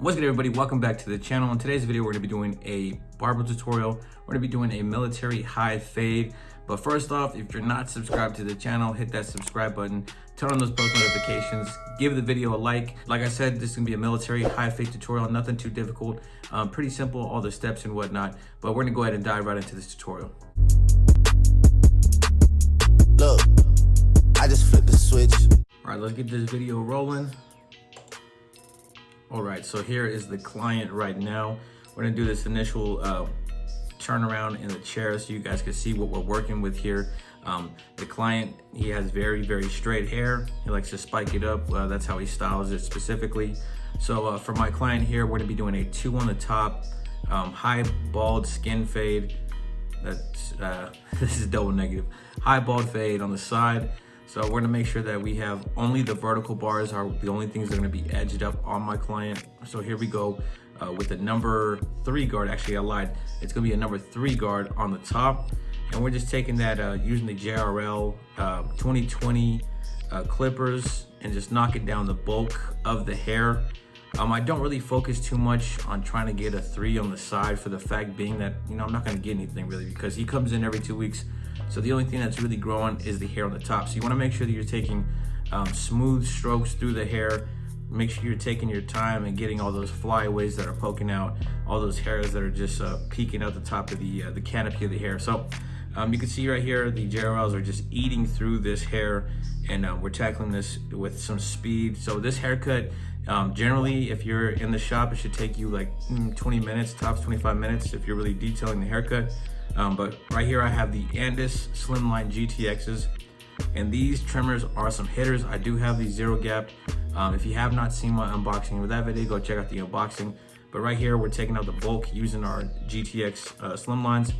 What's good, everybody? Welcome back to the channel. In today's video, we're going to be doing a barber tutorial. We're going to be doing a military high fade. But first off, if you're not subscribed to the channel, hit that subscribe button, turn on those post notifications, give the video a like. Like I said, this is going to be a military high fade tutorial, nothing too difficult, pretty simple, all the steps and whatnot. But we're going to go ahead and dive right into this tutorial. Look, I just flipped the switch. All right, let's get this video rolling. All right, so here is the client right now. We're gonna do this initial turnaround in the chair so you guys can see what we're working with here. The client, he has very straight hair. He likes to spike it up. That's how he styles it specifically. So for my client here, we're gonna be doing a 2 on the top, high bald skin fade. That's this is double negative. High bald fade on the side. So we're gonna make sure that we have only the vertical bars are the only things that are gonna be edged up on my client. So here we go with the number 3 guard. Actually, I lied. It's gonna be a number 3 guard on the top. And we're just taking that using the JRL 2020 clippers and just knocking down the bulk of the hair. I don't really focus too much on trying to get a 3 on the side, for the fact being that, you know, I'm not gonna get anything really because he comes in every 2 weeks. So the only thing that's really growing is the hair on the top. So you wanna make sure that you're taking smooth strokes through the hair. Make sure you're taking your time and getting all those flyaways that are poking out, all those hairs that are just peeking out the top of the canopy of the hair. So you can see right here, the JRLs are just eating through this hair, and we're tackling this with some speed. So this haircut, generally, if you're in the shop, it should take you like 20 minutes, tops 25 minutes if you're really detailing the haircut. But right here I have the Andis Slimline GTXs, and these trimmers are some hitters. I do have the zero gap. If you have not seen my unboxing with that video, go check out the unboxing. But right here we're taking out the bulk using our GTX Slimlines,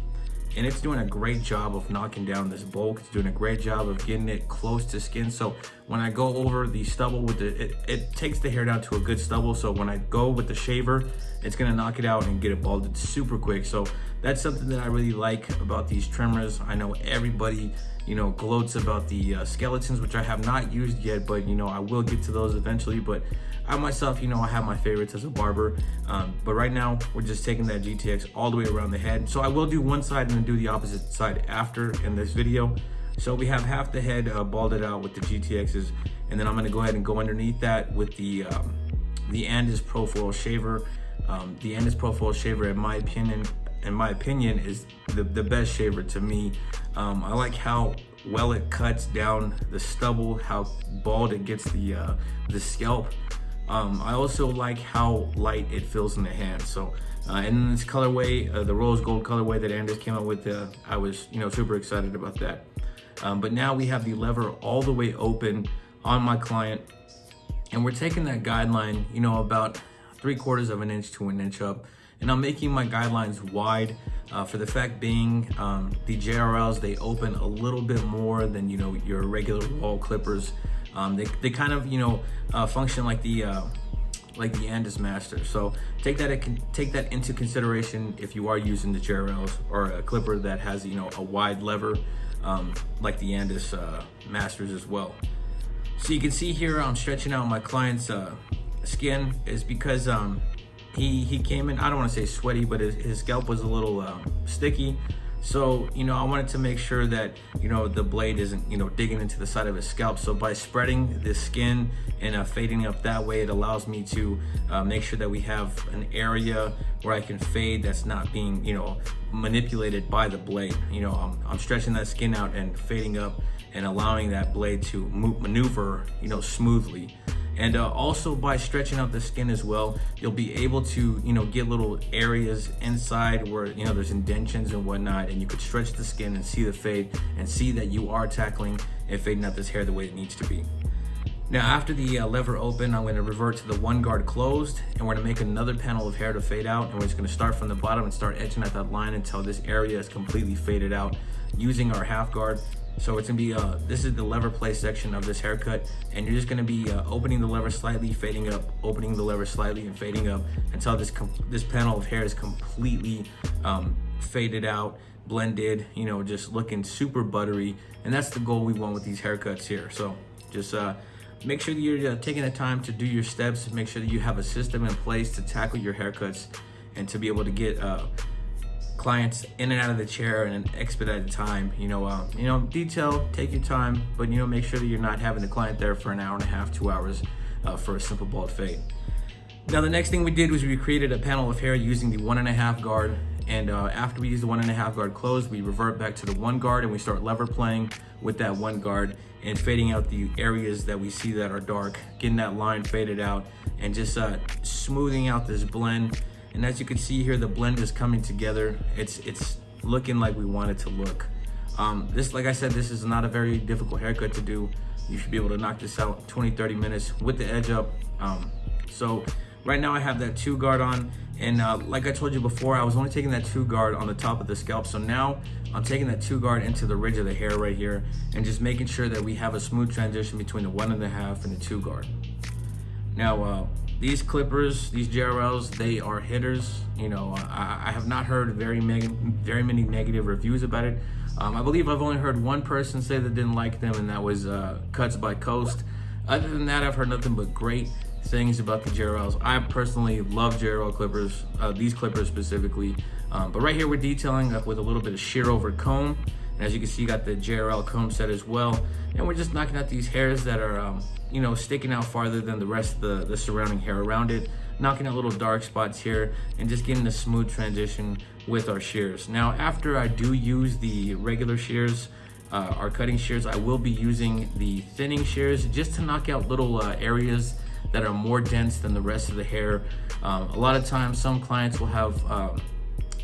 and it's doing a great job of knocking down this bulk. It's doing a great job of getting it close to skin. So when I go over the stubble with it takes the hair down to a good stubble. So when I go with the shaver, it's gonna knock it out and get it balded super quick. So that's something that I really like about these trimmers. I know everybody, you know, gloats about the skeletons, which I have not used yet, but you know, I will get to those eventually. But I myself, you know, I have my favorites as a barber. But right now we're just taking that GTX all the way around the head. So I will do one side and then do the opposite side after in this video. So we have half the head balded out with the GTXs, and then I'm gonna go ahead and go underneath that with the Andis Profile shaver. The Andis Profile shaver, in my opinion, is the best shaver to me. I like how well it cuts down the stubble, how bald it gets the scalp. I also like how light it feels in the hand. So and in this colorway, the rose gold colorway that Andis came out with, I was, you know, super excited about that. But now we have the lever all the way open on my client, and we're taking that guideline, you know, about 3/4 of an inch to an inch up, and I'm making my guidelines wide for the fact being the JRLs, they open a little bit more than, you know, your regular wall clippers. They kind of, you know, function like the Andis Master. So take that into consideration if you are using the JRLs or a clipper that has, you know, a wide lever like the Andis Masters as well. So you can see here I'm stretching out my client's skin is because he came in, I don't want to say sweaty, but his scalp was a little sticky. So, you know, I wanted to make sure that, you know, the blade isn't, you know, digging into the side of his scalp. So by spreading the skin and fading up that way, it allows me to make sure that we have an area where I can fade that's not being, you know, manipulated by the blade. You know, I'm stretching that skin out and fading up and allowing that blade to maneuver, you know, smoothly. And also by stretching out the skin as well, you'll be able to, you know, get little areas inside where, you know, there's indentions and whatnot, and you could stretch the skin and see the fade and see that you are tackling and fading out this hair the way it needs to be. Now, after the lever open, I'm going to revert to the 1 guard closed, and we're going to make another panel of hair to fade out, and we're just going to start from the bottom and start etching at that line until this area is completely faded out using our half guard. So it's gonna be, this is the lever play section of this haircut, and you're just gonna be opening the lever slightly, fading up, opening the lever slightly and fading up until this panel of hair is completely faded out, blended, you know, just looking super buttery. And that's the goal we want with these haircuts here. So just make sure that you're taking the time to do your steps. Make sure that you have a system in place to tackle your haircuts and to be able to get clients in and out of the chair in an expedited time. Detail, take your time, but make sure that you're not having the client there for an hour and a half, 2 hours for a simple bald fade. Now the next thing we did was we created a panel of hair using the 1.5 guard, and after we use the 1.5 guard closed, we revert back to the 1 guard and we start lever playing with that 1 guard and fading out the areas that we see that are dark, getting that line faded out and just smoothing out this blend. And as you can see here, the blend is coming together. It's looking like we want it to look. This, like I said, this is not a very difficult haircut to do. You should be able to knock this out 20-30 minutes with the edge up. So right now I have that 2 guard on, and like I told you before, I was only taking that 2 guard on the top of the scalp. So now I'm taking that 2 guard into the ridge of the hair right here and just making sure that we have a smooth transition between the 1.5 and the 2 guard. Now these clippers, these JRLs, they are hitters. I have not heard very many negative reviews about it. I believe I've only heard one person say that didn't like them, and that was Cuts by Coast. Other than that, I've heard nothing but great things about the JRLs. I personally love JRL clippers, these clippers specifically. But right here we're detailing with a little bit of shear over comb. And as you can see, you got the JRL comb set as well. And we're just knocking out these hairs that are, sticking out farther than the rest of the surrounding hair around it. Knocking out little dark spots here and just getting a smooth transition with our shears. Now, after I do use the regular shears, our cutting shears, I will be using the thinning shears just to knock out little areas that are more dense than the rest of the hair. A lot of times, some clients will have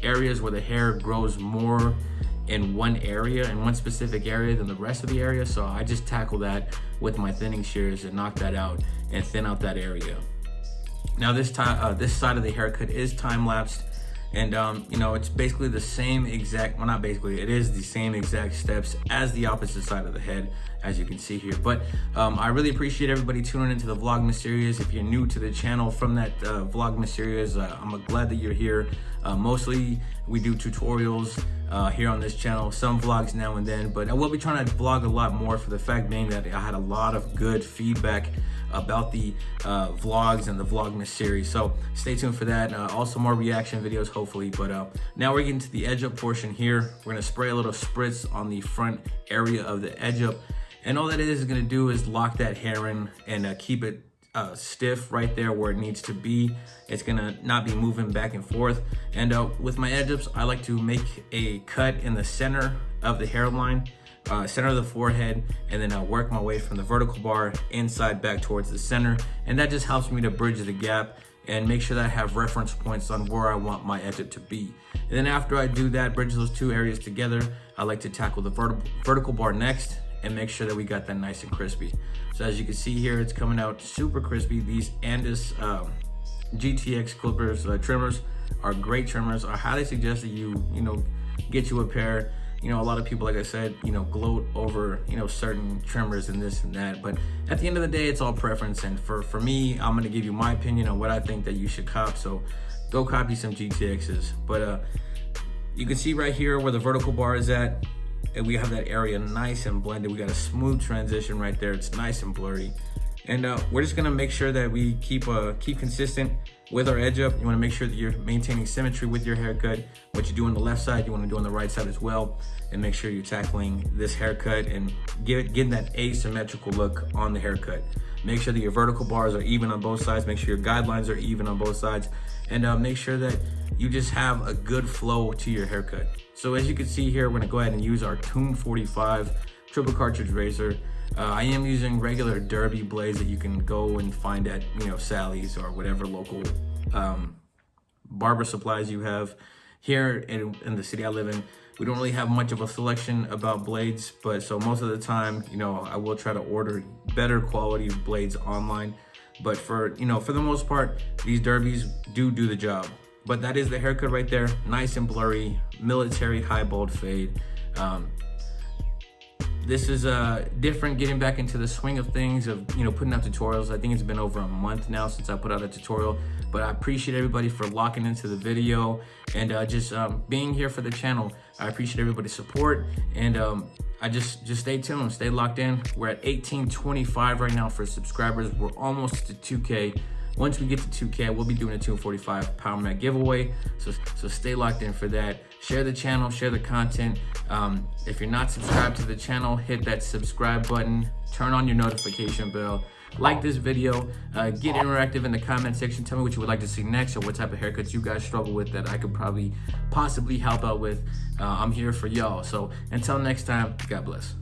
areas where the hair grows more in one area, in one specific area, than the rest of the area. So I just tackle that with my thinning shears and knock that out and thin out that area. Now this side of the haircut is time-lapsed, and it's basically the same exact, well, not basically, it is the same exact steps as the opposite side of the head, as you can see here. But I really appreciate everybody tuning into the Vlogmas series. If you're new to the channel from that Vlogmas series, I'm glad that you're here. Mostly we do tutorials here on this channel, some vlogs now and then, but I will be trying to vlog a lot more, for the fact being that I had a lot of good feedback about the vlogs and the Vlogmas series. So stay tuned for that. Also more reaction videos, hopefully. But now we're getting to the edge up portion here. We're gonna spray a little spritz on the front area of the edge up. And all that is gonna do is lock that hair in and keep it stiff right there where it needs to be. It's gonna not be moving back and forth. And with my edge ups, I like to make a cut in the center of the hairline, center of the forehead, and then I'll work my way from the vertical bar inside back towards the center. And that just helps me to bridge the gap and make sure that I have reference points on where I want my edge up to be. And then after I do that, bridge those two areas together, I like to tackle the vertical bar next and make sure that we got that nice and crispy. So as you can see here, it's coming out super crispy. These Andis GTX clippers, trimmers, are great trimmers. I highly suggest that you get you a pair. A lot of people, like I said, gloat over, certain trimmers and this and that. But at the end of the day, it's all preference. And for me, I'm gonna give you my opinion on what I think that you should cop. So go copy some GTXs. But you can see right here where the vertical bar is at, and we have that area nice and blended. We got a smooth transition right there. It's nice and blurry. And we're just gonna make sure that we keep consistent with our edge up. You wanna make sure that you're maintaining symmetry with your haircut. What you do on the left side, you wanna do on the right side as well. And make sure you're tackling this haircut and getting that asymmetrical look on the haircut. Make sure that your vertical bars are even on both sides. Make sure your guidelines are even on both sides. And make sure that you just have a good flow to your haircut. So as you can see here, we're gonna go ahead and use our Tune 45 triple cartridge razor. I am using regular derby blades that you can go and find at Sally's or whatever local barber supplies you have. Here in the city I live in, we don't really have much of a selection about blades, but so most of the time, I will try to order better quality blades online. But for the most part, these derbies do the job. But that is the haircut right there, nice and blurry, military high bald fade. this is different, getting back into the swing of things of, you know, putting out tutorials. I think it's been over a month now since I put out a tutorial, but I appreciate everybody for locking into the video and just being here for the channel. I appreciate everybody's support, and I just stay tuned, stay locked in. We're at 1825 right now for subscribers. We're almost to 2K. Once we get to 2K, we'll be doing a 245 Power Mat giveaway. So stay locked in for that. Share the channel, share the content. If you're not subscribed to the channel, hit that subscribe button, turn on your notification bell, like this video, get interactive in the comment section. Tell me what you would like to see next, or what type of haircuts you guys struggle with that I could possibly help out with. I'm here for y'all. So until next time, God bless.